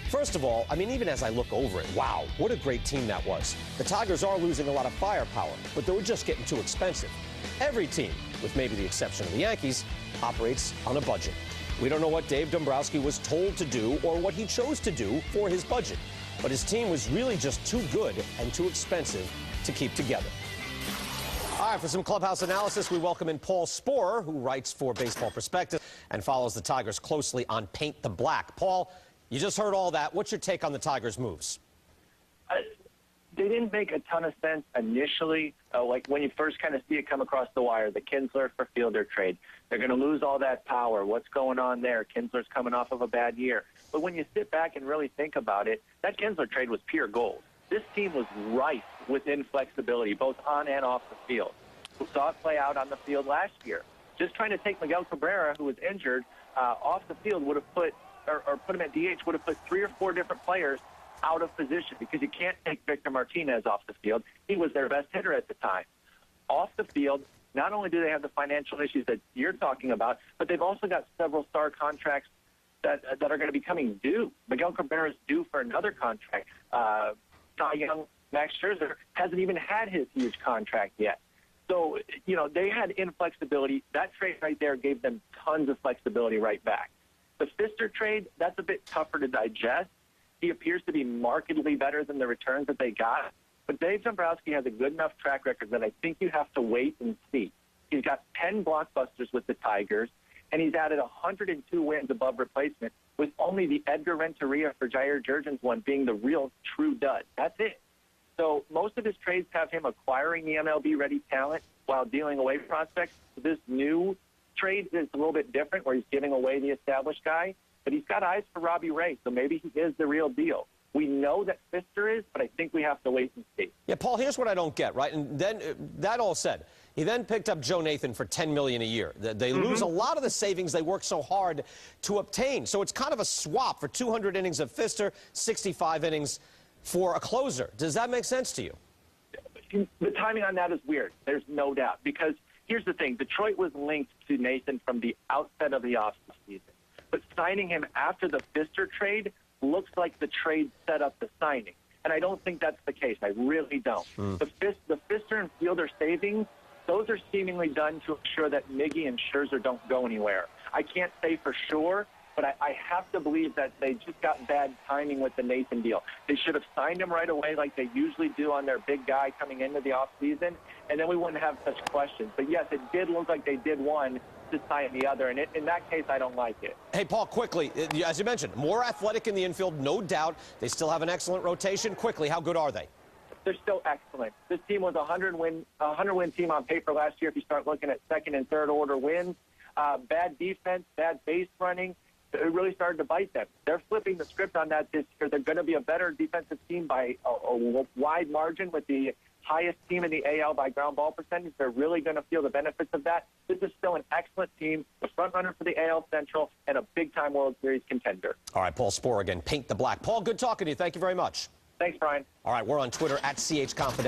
First of all, I mean, even as I look over it, wow, what a great team that was. The Tigers are losing a lot of firepower, but they were just getting too expensive. Every team, with maybe the exception of the Yankees, operates on a budget. We don't know what Dave Dombrowski was told to do or what he chose to do for his budget, but his team was really just too good and too expensive to keep together. All right, for some Clubhouse analysis, we welcome in Paul Sporer, who writes for Baseball Perspective and follows the Tigers closely on Paint the Black. Paul, you just heard all that. What's your take on the Tigers' moves? They didn't make a ton of sense initially. Like when you first kind of see it come across the wire, the Kinsler for Fielder trade. They're going to lose all that power. What's going on there? Kinsler's coming off of a bad year. But when you sit back and really think about it, that Kinsler trade was pure gold. This team was rife with inflexibility, both on and off the field. We saw it play out on the field last year. Just trying to take Miguel Cabrera, who was injured, off the field would have put him at DH, would have put 3 or 4 different players out of position because you can't take Victor Martinez off the field. He was their best hitter at the time. Off the field, not only do they have the financial issues that you're talking about, but they've also got several star contracts that are going to be coming due. Miguel Cabrera is due for another contract. Cy Young, Max Scherzer hasn't even had his huge contract yet. So, you know, they had inflexibility. That trade right there gave them tons of flexibility right back. The Fister trade, that's a bit tougher to digest. He appears to be markedly better than the returns that they got. But Dave Dombrowski has a good enough track record that I think you have to wait and see. He's got 10 blockbusters with the Tigers, and he's added 102 wins above replacement, with only the Edgar Renteria for Jair Jurgens one being the real true dud. That's it. So most of his trades have him acquiring the MLB-ready talent while dealing away prospects. This new trade is a little bit different, where he's giving away the established guy, but he's got eyes for Robbie Ray, so maybe he is the real deal. We know that Fister is, but I think we have to wait and see. Yeah, Paul, here's what I don't get, right? And then, that all said, he then picked up Joe Nathan for $10 million a year. They lose a lot of the savings they worked so hard to obtain. So it's kind of a swap for 200 innings of Fister, 65 innings for a closer. Does that make sense to you? The timing on that is weird. There's no doubt. Because here's the thing. Detroit was linked to Nathan from the outset of the offseason. But signing him after the Fister trade looks like the trade set up the signing. And I don't think that's the case. I really don't. The Fister and Fielder savings, those are seemingly done to ensure that Miggy and Scherzer don't go anywhere. I can't say for sure, but I have to believe that they just got bad timing with the Nathan deal. They should have signed him right away like they usually do on their big guy coming into the offseason, and then we wouldn't have such questions. But, yes, it did look like they did one to sign the other, and in that case, I don't like it. Hey, Paul, quickly, as you mentioned, more athletic in the infield, no doubt. They still have an excellent rotation. Quickly, how good are they? They're still excellent. This team was a 100-win team on paper last year if you start looking at second and third order wins. Bad defense, bad base running. It really started to bite them. They're flipping the script on that this year. They're going to be a better defensive team by a wide margin, with the highest team in the AL by ground ball percentage. They're really going to feel the benefits of that. This is still an excellent team, the front runner for the AL Central, and a big-time World Series contender. All right, Paul Sporer again, Paint the Black. Paul, good talking to you. Thank you very much. Thanks, Brian. All right, we're on Twitter at CH Confidential.